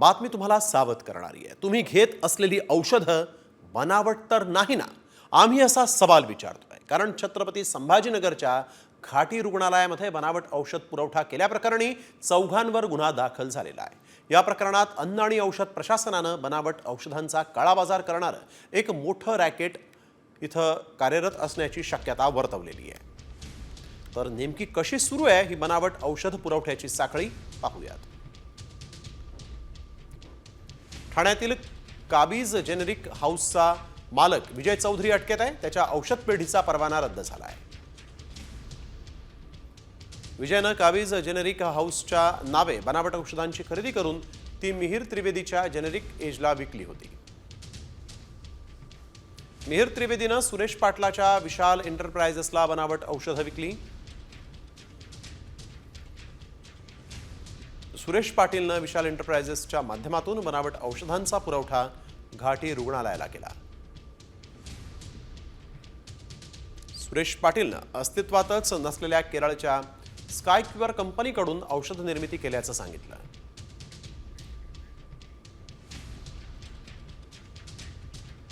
बातमी तुम्हाला सावध करणारी आहे। तुम्ही घेत असलेली औषधं बनावट तर नाही ना, आम्ही असा सवाल विचारतोय। कारण छत्रपती संभाजीनगरच्या घाटी रुग्णालयामध्ये बनावट औषध पुरवठा केल्याप्रकरणी चौघांवर गुन्हा दाखल झालेला आहे। या प्रकरणात अन्न आणि औषध प्रशासनानं बनावट औषधांचा काळाबाजार करणारं एक मोठं रॅकेट इथं कार्यरत असण्याची शक्यता वर्तवलेली आहे। तर नेमकी कशी सुरू आहे ही बनावट औषध पुरवठ्याची साखळी पाहूयात। ठाण्यातील काबीज जेनेरिक हाऊसचा मालक विजय चौधरी अटकेत आहे। त्याच्या औषध पेढीचा परवाना रद्द झाला आहे। विजयनं काबीज जेनेरिक हाऊसच्या नावे बनावट औषधांची खरेदी करून ती मिहिर त्रिवेदीच्या जेनेरिक एजला विकली होती। मिहिर त्रिवेदीनं सुरेश पाटलाच्या विशाल एंटरप्राइजेसला बनावट औषधं विकली। सुरेश पाटीलनं विशाल एंटरप्राइजेसच्या माध्यमातून बनावट औषधांचा पुरवठा घाटी रुग्णालयाला केला। सुरेश पाटीलनं अस्तित्वातच नसलेल्या केरळच्या स्कायक्युअर कंपनीकडून औषध निर्मिती केल्याचं सांगितलं।